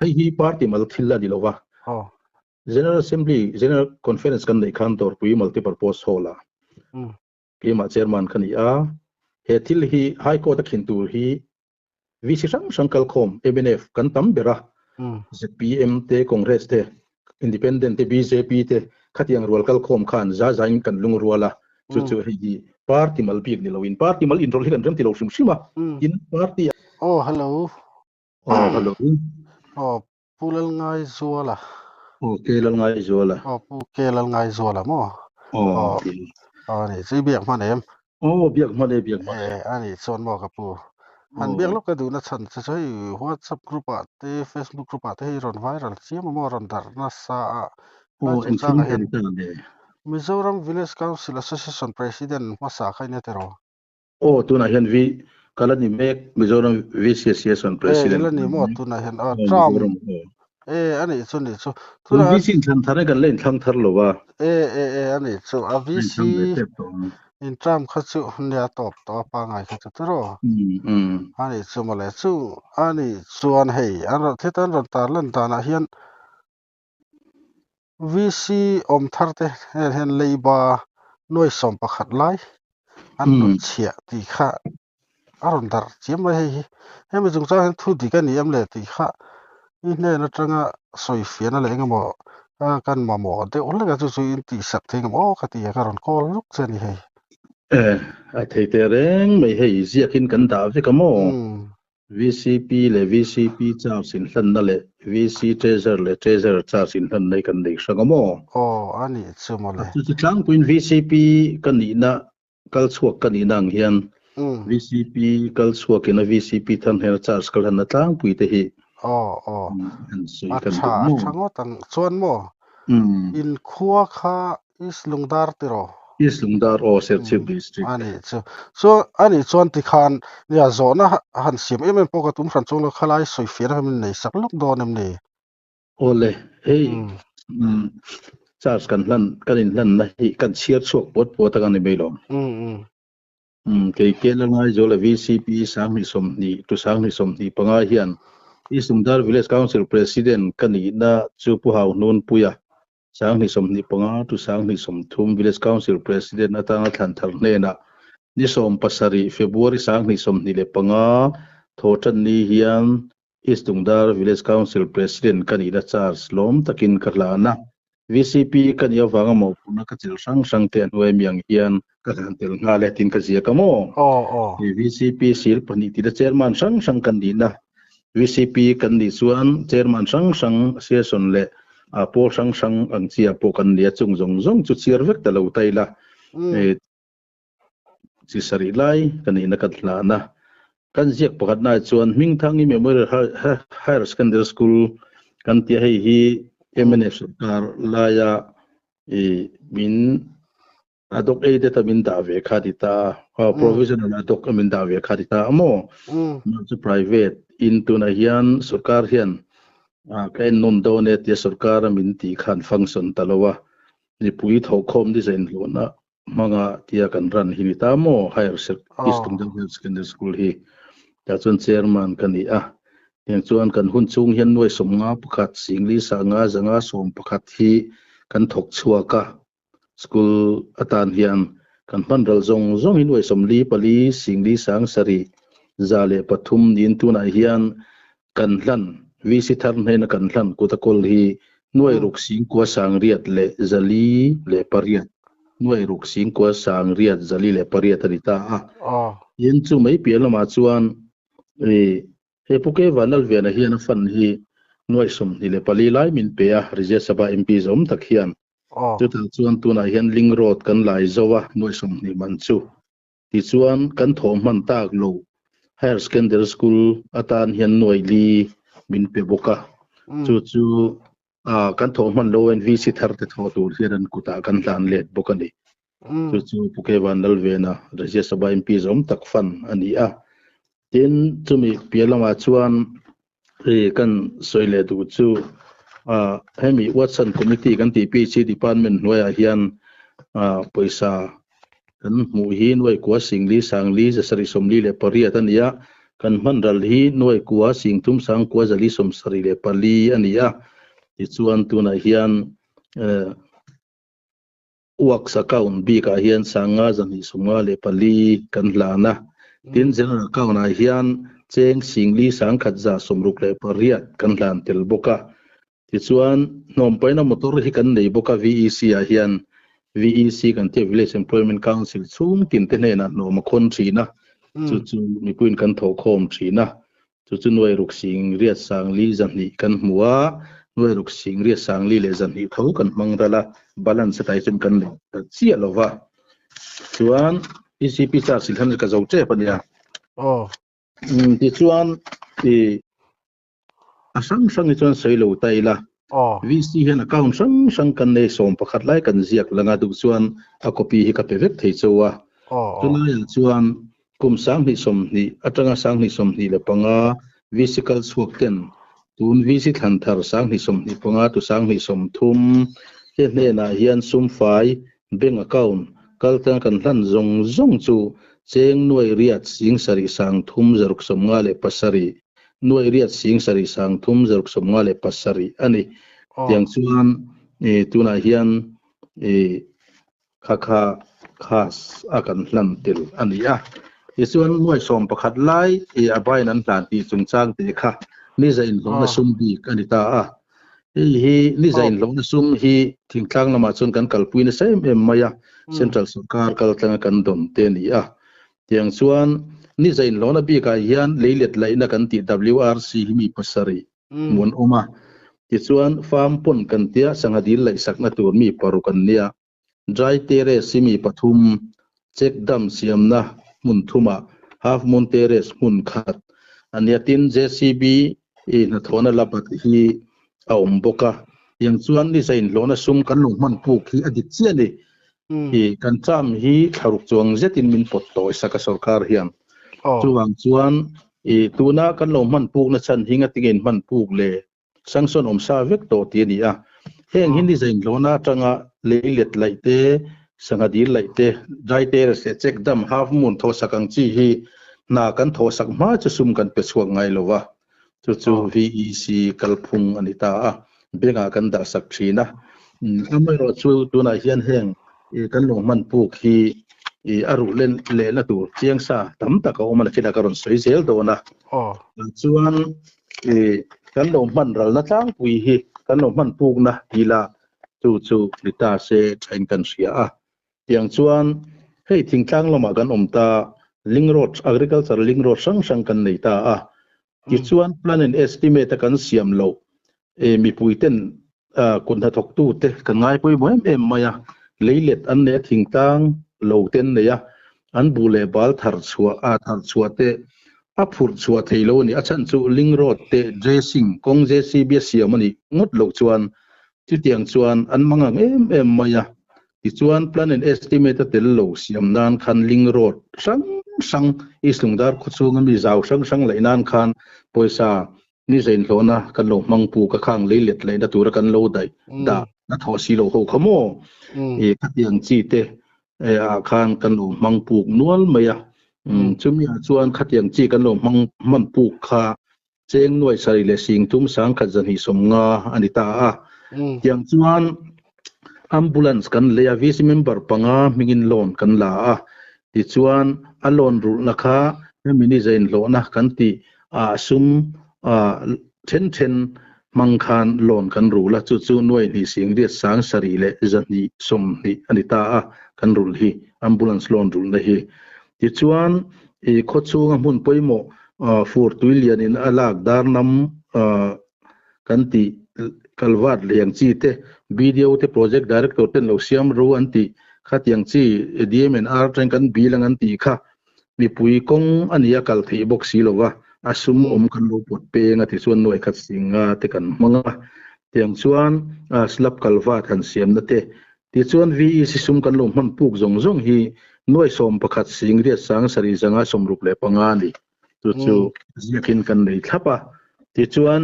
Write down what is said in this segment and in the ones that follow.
hi party mal thilla dilowa General Assembly General Conference kan nei khan tor pui multi-purpose hall a kima chairman khani a he thil hi high court a khin tur hi VC Shankal Khom MNF kan tam bera ZPM te Congress te Independent te BJP te khatiang rual kal khom khan za zain kan lung ruala chu hi party mal pik ni lowin party mal inrol hi kan rem ti lo shima in party hello hello pulal ngai zuala kelal ngai zuala pu kelal ngai zuala mo ani si biak man em biak mane ani chon mo ka pu han biak lok ka du na chan cha choi WhatsApp group a te Facebook group a te ron viral chiam mo ron dar na sa in cha ka hen Mizoram Village Council Association President masa khai ne tero tuna hen vi kala ni mek Mizoram Association President ni mo tuna hen Trump ani chu ni chu tuna VC thang thare kan len thang thar lowa ani chu a VC in Trump khachu nya top to pa ngai khachu tero ani chu male chu ani chuan hei an thetan ron tar lan ta na hian VC om tharte hen leiba noi som pakhat lai an no chia ti kha aron dar chiam mai hei hem jung cha hen thu di kan niam le ti kha i ne na tanga soi fian le ngamo kan ma mo de ol ga chu chu in ti sak theng mo kha ti ka ron kol luk chen hei a thei te reng mai hei ziakin kan da ve kamo VCP le VCP cha sin hlan na le VC treasurer cha sin hlan nei kan dei sangamo ani chu mo le chu tlang puin VCP kan ni na kal chuak kan ni nang hian VCP kal chuak in a VCP than her charge kal han na tlang pui te hi chango tang chuan mo in khuwa kha is lungdar tiro ser chief district ani chu so ani chuan ti khan ya zona han sim em poka tum khan chong khalai soi fian ham nei sak lok don em ni ole hey charge kan in hlan na hi kan chiar chuak pot kan ni belo ke la ngai zola VCP sang ni som ni tu sang ni som ni panga hian Isungdar Village Council President kan ni na chu pu hau nun puya sang ni som ni panga tu sang ni som thum Village Council President atanga than thar ne na ni som pasari February sang ni som ni le panga thotan ni hian Isungdar Village Council President kan ni da charge lom takin karlana VCP kan ya wanga mo puna ka chil sang te anwe miang hian ka han tel nga le tin ka zia ka mo VCP sil pani ti da chairman sang kan di na VCP kan di chuan chairman sang session le po sang ang chia po kan dia chung zong chu chiar vek ta lo taila chi sari lai kan ina kat la na kan ziak pakhat na chuan ming thangi memorial higher secondary school kan tia hei hi MNF sarkar laya min adok de ta min da ve khadita provisional adok min da ve khadita amo chu private into na hian sarkar hian kain non donate ya sarkar min ti khan function talowa ni pui tho khom design lo na manga tia kan ran hini ta mo higher secondary school hi ta chun chairman kan ni yang chuan kan hun chung hian noi som nga pakhat singli sa nga zanga som pakhat hi kan thok chuaka school atan hian kan panral zong in noi som li pali singli sang sari zale pathum din tu na hian kan hlan VC thar hena kan hlan kutakol hi noi ruk sing kwa sang riat le zali le pariat noi ruk sing kwa sang riat zali le pariat anita yen chu mai pialama chuan he puke vanal vena hian fan hi noi som ni le pali lai min pe a Rajya Sabha MP zom tak hian chu ta chuan tuna hian ling road kan lai zowa noi som ni man chu ti chuan kan thom man tak lo higher secondary school atan hian noi li min pe boka chu kan thom man lo en VC thar te tho tur hian kuta kan dan let bokani chu puke vanal vena Rajya Sabha MP zom tak fan ani tin chumi pialama chuan kan soile du chu hemi Watson committee kan TPC department noya hian poisa kan mu hi noi kwa singli sangli sari somli le pariat ania kan man ral hi noi kuwa sing tum sang kuwa jali som sari le pali ania ti chuan tuna hian uak sakaun bi ka hian sanga zani sunga le pali kan hlana tin general account a hian cheng singli sang khat za somruk le pariat kan hlan tel boka ti chuan nom paina motor hi kan nei boka VEC a hian VEC kan te Village Employment Council chung tin te na no ma khon thina chu mi puin kan tho khom thina chu noi ruk sing riat sang li zan ni kan hmuwa noi ruk sing riat sang li le zan ni tho kan mangrala balance tai chum kan le chia lova chuan ECP sa silhan ka zo che pania ti chuan ti asang sang chuan seilo taila VC hian account sang kan nei som pakhat lai kan ziak langa du chuan a copy hi ka pevek thei chowa tunai chuan kum sang ni som ni atanga sang ni som ni le panga physical swakten tun VC than thar sang ni som ni panga tu sang ni som thum he ne na hian sum fai bank account kaltang kan hlan zong chu cheng noi riat sing sari sang thum zaruk som nga le pasari noi riat sing sari sang thum zaruk som nga le pasari ani tiang chuan tuna hian khakha khas akan hlan tel ania chuan noi som pakhat lai abai nan tlan ti chung chang te kha ni zain long na sum bi kanita a hi ni zain long na sum hi thingtlang lama chun kan kalpui na sem em maya central sarkar kaltanga kan dom te ni a tiang chuan ni zain long na bi ka hian leilet lai na kan ti WRC hi mi pasari mun oma ti chuan farm pon kan tia sangadil lai sakna tur mi parukan nia dry terrace mi pathum check dam siamna mun thuma half moon terrace mun khat ania tin JCB na thona lapat hi aum boka yang chuan ni zain lona sum kan lung man pu khi adik chiani hi kan cham hi tharuk chuang zetin min pot toy saka sarkar hian chuwang chuan tuna kan lo man pu na chan hinga tingin man pu le sangson sa vek to ti ni a heng hindi zain lona tanga leilet laite sangadil laite dry terrace check dam half moon tho sakang chi hi na kan tho sak ma chu sum kan pe chuang ngai lova chu VEC kalphung anita a benga kan da sak thina amai ro chu tuna hian heng kan lo man pu khi aru len le na tur chiang sa tam ta ka omana khida karon soi zel do na chuan kan lo man ral na tlang pui hi kan lo man pu na hila chu lita se thain kan sia a tiang chuan hei thingtlang lama kan omta ling road agriculture ling road sang kan nei ta a ti chuan plan and estimate kan siam lo mi puiten kun ha thok tu te kan ngai pui mo em maya leilet an ne thingtang lo ten ne ya an bule bal thar chua te a phur chua theilo ni a chan chu ling road te dressing kong JCB siamani ngot lo chuan ti tiang chuan an manga em maya ti chuan plan and estimate tel lo siam nan khan ling road sang islungdar khuchung mi zaw sang leinan khan poisa ni zain hlona kan lo mangpu ka khang leilet leina tur kan lo dai da na thosi lo ho khamo khatiang chi te a khan kan lo mangpu nual maya chumi chuan khatiang chi kan lo mangpu kha cheng noi sari le sing tum sang khat zan hi somnga anita a tiang chuan ambulance kan le a VC member panga mingin loan kan la a ti chuan a loan ru na kha mini zain lo na kan ti a sum ten mangkhan loan kan ru la chu noi ni sing ri sang sari le zani som ni anita a kan rul hi ambulance loan rul na hi ti chuan khochunga mun poimo 4 trillion in alak darnam kan ti kalwat leng chi te video te project director ten lo siam ro anti khatiang chi DMNR tren kan bilang anti kha mi pui kong ania kal thei box si lova asum kan lo pot pe nga ti chuan noi khat singa te kan manga tiang chuan slap kalwat han siam na te ti chuan VEC sum kan lo man puk zong hi noi som pakhat sing ria sang sari zanga somruk le panga ni chu ziakin kan nei thapa ti chuan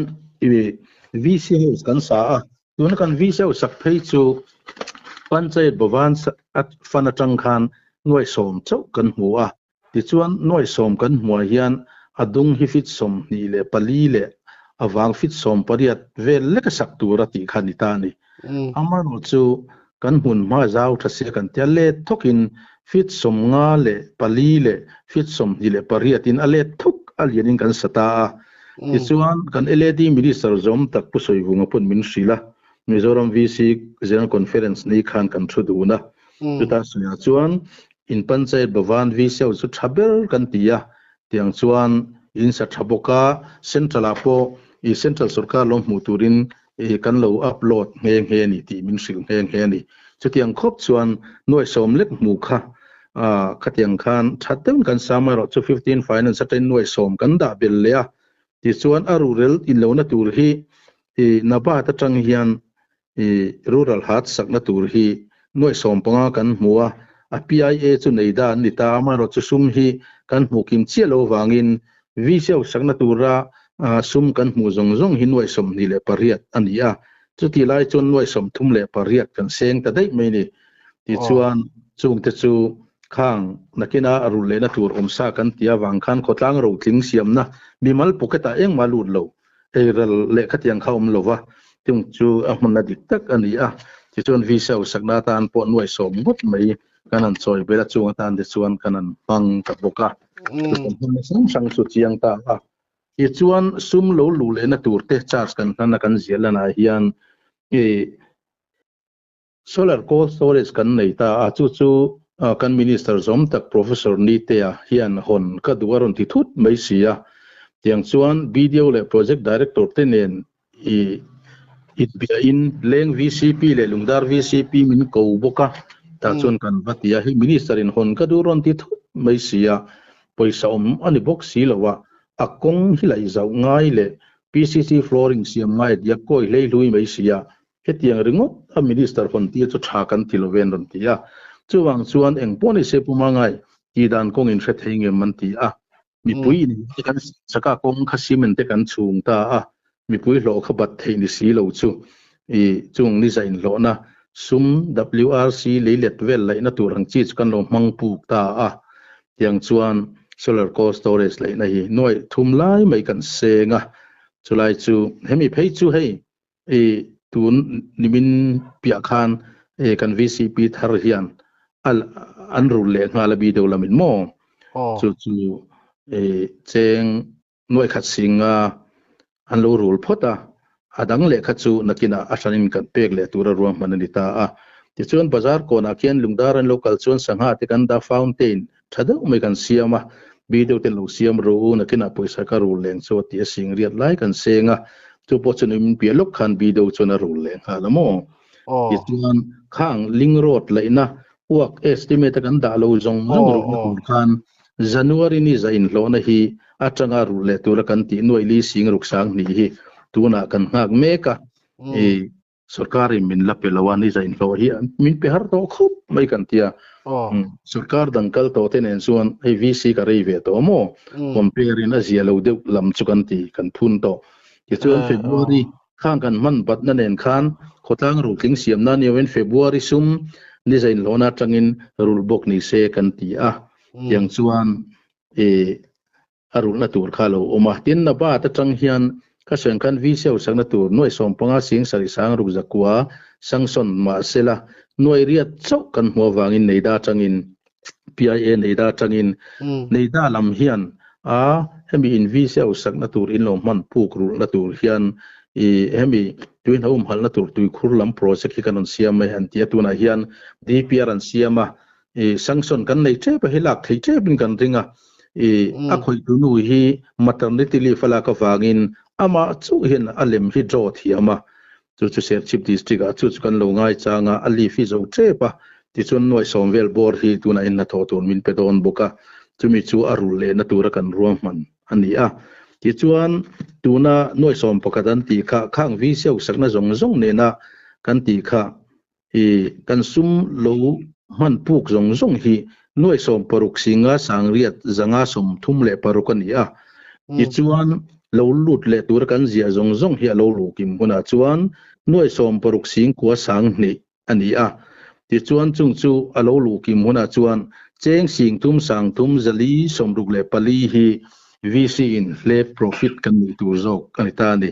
VC house kan sa a tun kan VC house sak phei chu panchayat bhawan at fanatang khan noi som chau kan hmu a ti chuan noi som kan hmu hian adung hi fit som ni le pali le awang fit som pariat vel le ka sak tura ti khanita ni amaro chu kan hun ma zau thase kan tia le thokin fit som nga le pali le fit som ni le pariatin ale thuk alianin kan sata ti chuan kan led minister zom tak pusoi hunga pun min sila Mizoram VC General Conference ni khan kan thuduna tuta suya chuan in panchayat bawan VC chu thabel kan tia tiang chuan in sa thaboka central apo i central sarkar lom muturin kan lo upload nge ni ti min sil nge ni chutiang khop chuan noi som lek mu kha khatiang khan thatem kan samaro chu 15 finance atain noi som kan da bel le a ti chuan a rural in lo na tur hi naba ta tang hian rural hat sakna tur hi noi som panga kan muwa a PIA chu nei da ni ta amaro chu sum hi kan mu kim chelo wangin viseu sakna tura sum kan mu zong zong hi noi som ni le pariat ania chu ti lai chon noi som thum le pariat kan seng ta dei mai ni ti chuan chung te chu khang nakina arul le na tur omsa kan tia wang khan khotlang ro tling siam na bimal poketa eng malut lo eral le khatiang khaum lova tung chu ahmana dik tak ania ti chuan viseu sakna tan po noi som gut mai kanan choi bela chung tan de chuan kanan pang ka boka sang su chiang ta i chuan sum lo lu le na tur te charge kan kan zialana hian solar cold storage kan nei ta chu kan minister zom tak professor ni te hian hon ka duaron ti thut mai sia tiang chuan video le project director te nen bia in leng VCP le lungdar VCP min ko boka ta chuan kan batia hi minister in hon ka duron ti thut mai sia poisa ani box si lawa akong hilai zau ngai le PCC flooring siam ngai dia koi lei lui mai sia hetiang ringot a minister hon ti chu tha kan tiloven ron tia chuwang chuan eng poni se pumangai ti dan kong in thre thei nge man ti mi pui ni kan saka kong khasimen te kan chung ta mi pui lo kha bat thei ni si lo chu chung ni zain lo na sum WRC leilet vel lai na tur hang chi kan lo mang puk ta tiang chuan solar cold storage lai na hi noi thum lai mai kan senga chulai chu hemi phei chu hei tun nimin pia khan kan VCP thar hian al anrul le ngala bi do lamin mo chu cheng noi khat singa an lo rul phota adang le kha chu nakina asanin kan pek le tura ruam manani ta ti chuan bazar ko na kian lungdaran local chuan sangha te kan da fountain thada umai kan siama video te lo siam ro nakina poisa ka rul leng so ti sing riat lai kan senga chu po chun im pi lok khan video chuna rul leng halamo ti chuan khang ling road laina work estimate kan da lo zong ro khan January ni zain lo na hi atanga rul le tura kan ti noi li sing ruk sang ni hi tuna kan ngak meka sarkari min la pelawani zain lo hi min pe har to khup mai kan tia sarkar dangkal to ten en suan ai VC ka rei ve to mo compare in azia lo de lam chukan ti kan phun to ti chuan February khang kan man bat na nen khan khotang ru tling siam na ni wen February sum ni zain lo na tangin rul bok ni se kan ti yang chuan arul na tur khalo oma tin na ba ta tang hian ka sen kan viseu sang na tur noi som panga sing sari sang ruk zakwa sangson ma sela noi riat chau kan huwa wangin neida tangin PIA neida tangin neida lam hian hemi in viseu sak na tur in lo man puk rul na tur hian hemi tuin hom hal na tur tui khur lam project hi kanon siam mai han tia tuna hian DPR an siama sangson kan nei che pa hilak thei che bin kan ringa a khoi tu nu hi maternity leave ala ka wangin ama chu hin alem hi draw thi ama chu ser chief district chu kan lo ngai changa ali fi zo che pa ti chun noi somvel bor hi tuna in na tho ton min pe don boka chumi chu arul le na tura kan ruam man ani ti chuan tuna noi som pokadan ti kha khang vi seu sakna zong zong ne na kan ti kha kan sum lo man puk zong zong hi noi som paruk singa sangriat zanga som thum le parukan ti chuan lo lut le tur kan zia zong zong hi lo lu kim huna chuan noi som paruk sing kwa sang ni ani ti chuan chung chu alo lu kim huna chuan cheng sing thum sang thum zali som ruk le pali hi VC in le profit kan ni tur zok kan ta ni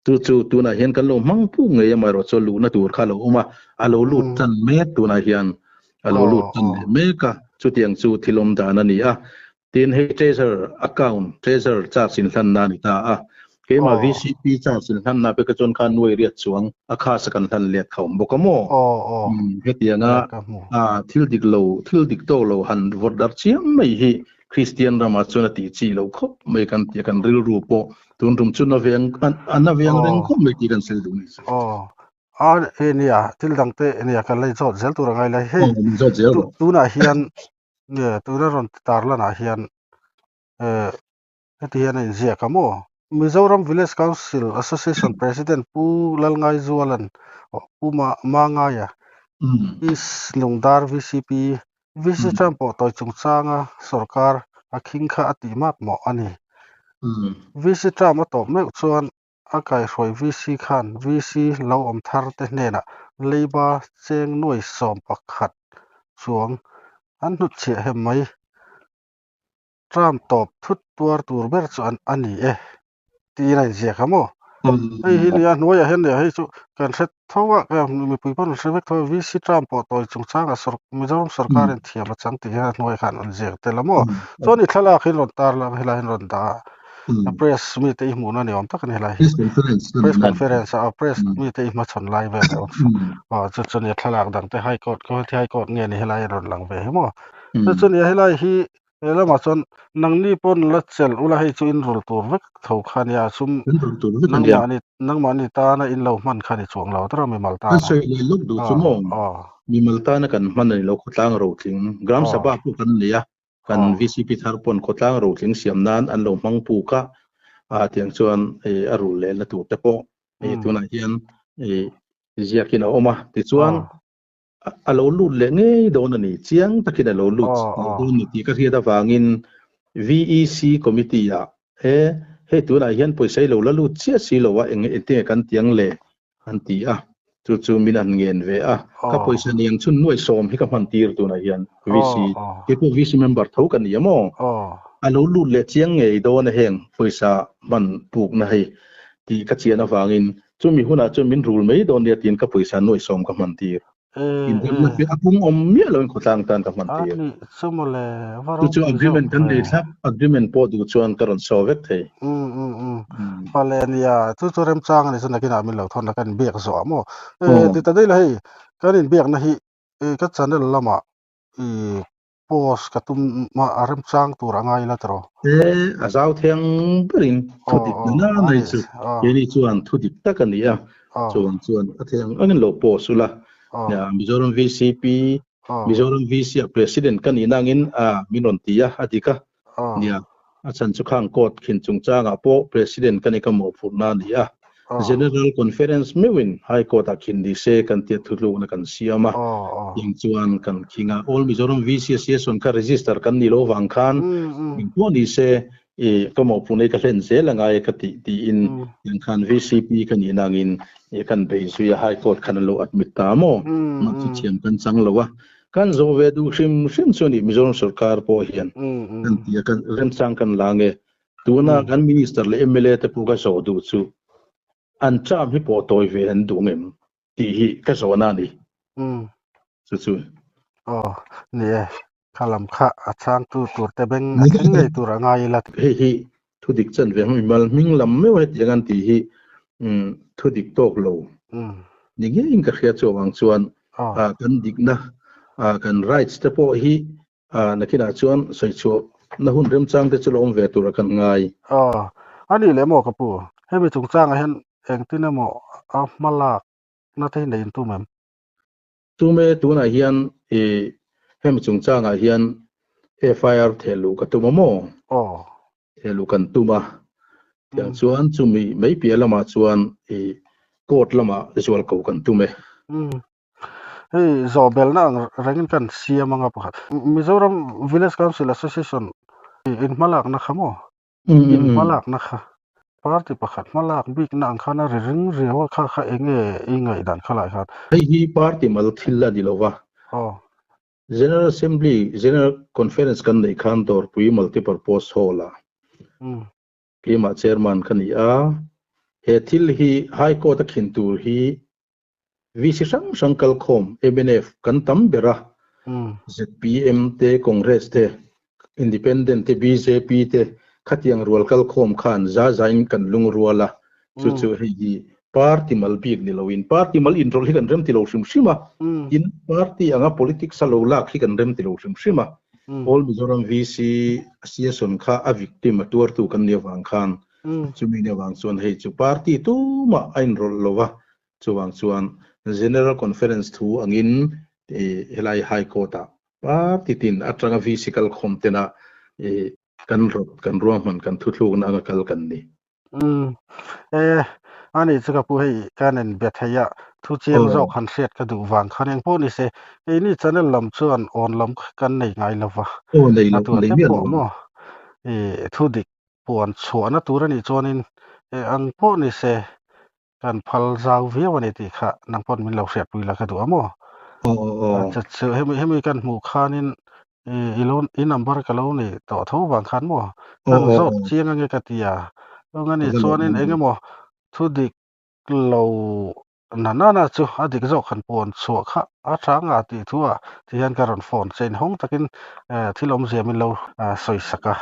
tu na hian kan lo mang pu nge ma ro cho lu na tur kha lo uma alo lu tan me tu na hian alo lu tan me ka chu tiang chu thilom da na ni a tin he treasure account treasure cha sin than na ni ta a ke ma VCP cha sin than na pe ka chon khan nuai riat chuang a kha sa kan than let khom bokamo he tianga thil dik to lo han vot dar chiam mai hi Christian rama chuna ti chi lo khop mai kan ti kan ril ru po tun tum chuna veng an veng reng khop mai ti kan sel du ni enia til dang te enia kan lai zot zel tur ngai lai he tu na hian ne tu na ron tar la na hian ti hian in zia kamo Mizoram Village Council Association President pu lal ngai zualan pu ma ngaya is lungdar VCP VC Trumpo toy chungchanga sarkar aking kha ati mak mo ani VC Trump to me chuan akai roi VC khan VC lo om thar te nena leiba cheng noi som pakhat chuang an nu che he mai Trump top thut tuar tur ber chuan ani ti rai je khamo ei hi lia noya hen le hei chu kan set thowa ka mi pui pon se vek tho VC Trump po toy chungchanga Mizoram sarkar en thiam chang ti ha noi khan an je te lamo choni thala khin ron tar la hela hin ron da press meet ei mu na ne om tak ne lai press conference a press meet ei ma chon lai ve chu choni thalak dang te high court ko high court nge ni hela ron lang ve mo choni hela hi ela ma chon nangni pon la chel ula hei chu in rul tur vek tho khan ya sum nang mani ta na in lo man khani chuang lo tra mi mal ta so le luk du chu mo mi mal ta na kan man ni lo khutlang ro thing gram sabha pu kan lia kan VCP thar pon khutlang ro thing siam nan an lo mang pu ka tiang chuan a rul le la tu te po tu na hian zia kin oma ti chuan alo lut le nge don ani chiang takin alo lut don ni ti ka ria da wangin VEC committee ya he tu na hian poisai lo la lut chia si lo wa eng ete kan tiang le an ti chu min an ngen ve ka poisa niang chun nuai som hi ka man tir tu na hian VC ke ko VC member thau kan yamo alo lut le chiang nge don heng poisa man puk na hei ti ka chiana wangin chu mi huna chu min rule mei don ya tin ka poisa nuai som ka man tir in na fi apung mia lo ko tang tan ka man ti sumole chu agreement kan de thap agreement po du chuan karon sovek thei palenia chu rem chang ni suna kina min lo thon kan bek zo mo ti ta dei lai kan in bek na hi ka channel lama post ka tum ma rem chang tur angai la tro azau theng berin thudik na nei chu ni chuan thudik takania chuan atheng angin lo posula ya Mizoram VCP Mizoram VC president kan inangin minon tia atika nia achan chukhang court khin chungchanga po president kan ikamo phurna nia general conference mewin high court khin di se kan tia thulu na kan siama ing chuan kan kinga all Mizoram VC association ka register kan ni lo wang khan ing po ni se kamo punai ka len se langa ka ti in yang khan VCP kan inangin kan beisuya high court kan lo admit ta mo chi chiam kan chang lowa kan zo ve du hrim chuni Mizoram sarkar po hian kan tia kan rem chang kan lange tuna kan minister le MLA te pu ka so du chu an cham hi po toy ve an du ngem ti hi ka so na ni chu ni kalam kha achang tu tur te beng nei tur angai la hi thudik chan ve mi mal ming lam me wa tiang an ti hi thudik tok lo ni nge in ka khia chawang chuan kan dikna kan rights te po hi nakina chuan soi chu na hun rem chang te chulom ve tur kan ngai ani le mo ka pu he mi chung chang hen eng tin mo malak na thei nei tu mem tu me tu na hian hem chung chang hian FIR thelu ka tu mo thelu kan tuma yang chuan chumi mai pia lama chuan court lama ritual ko kan tume hey zobel na rangin kan siamanga pakhat Mizoram Village Council Association in malak na khamo in malak na kha party pakhat malak big na khana ring rewa kha enge ingai dan khala khat hi party mal thilla dilova General Assembly General Conference kan nei khan tor pui multi purpose hola ki ma chairman khani a he thil hi high court a khin tur hi VC sang kal khom MNF kan tam bera ZPM te Congress te Independent te BJP te khatiang rual kal khom khan za zain kan lung ruala chu hi party mal big ni loin party mal in rol hi kan rem ti lo sim sima in party anga politics alo lak hi kan rem ti lo sim sima all Mizoram VC association kha a victim atur tu kan ne wang khan chu mi ne wang chuan hei chu party tu ma ain rol lova chuwang chuan general conference thu angin helai high court a party tin atanga VC kal khom tena kan rot kan ruam man kan thu thu na kal kan ni ani chuka pu hei kanen bethaya thu chiang zo khan set ka du wang khan eng po ni se ei ni channel lam chuan on lam kan nei ngai lova nei lo nei mi mo thu dik puan chuan a tur ani chuanin ang po ni se kan phal zau viawani ti kha nang pon min lo set pui la ka du amo chat chu hemi kan mu khanin ilon in number ka lo ni to tho wang khan mo kan zo chiang ange ka tia ngani chuanin engemaw thu dik lo na chu adik zo khan pon chu kha a thanga ti thua ti han karon phone chen hong takin thilom ziamin lo soi saka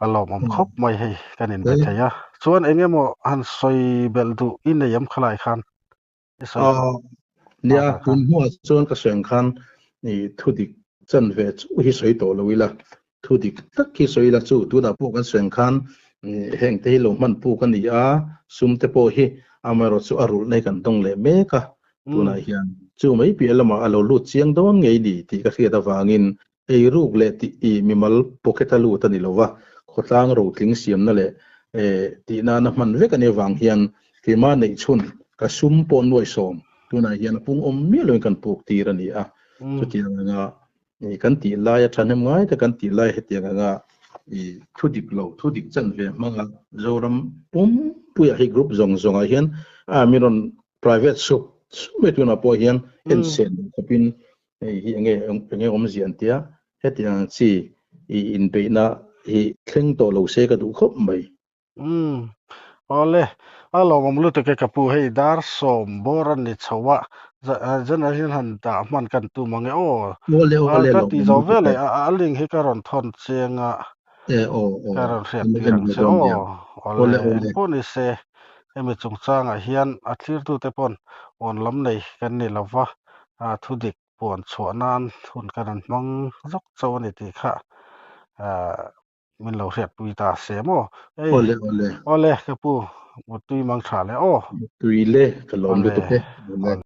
alom om khop mai hei kanin be thaya chuan engemaw han soi bel du in yam khalai khan nia hun hu chuan ka seng khan ni thu dik chan ve chu hi soi to lo wila thu dik tak ki soi la chu tu da pu kan seng khan heng te lo man pu kan ni a sum te po hi amaro chu arul nei kan dong le me ka tuna hian chu mai pi lama alo lu chiang don ngei di ti ka khia da wangin ei ruk le ti i mimal pocket alu ta ni lova khotlang ro tling siam na le ti na na man ve kan e wang hian ki ma nei chun ka sum pon noi som tuna hian pung om mi lo kan puk ti ra ni a chu ti nga kan ti lai a thanem ngai ta kan ti lai he ti nga thu dik chan ve manga zoram pum puya hi group zong a hian miron private shop me tuna po hian en sen kapin hi nge om zian tia hetiang chi in pe na hi thleng to lo se ka du khop mai ole alo mom lu te ka pu hei dar som boran ni chawa generation han ta man kan tu mangi ole ka ti zo vele aling hi karon thon chenga karon set tirang se ole po ni se emi chungchanga hian a thlir tu te pon on lam nei kan ni lova thu dik pon chuanan thun kanan mang zok chaw ni ti kha min lo set pui ta se mo ole ka pu tui mang tha le tui le kalom lu te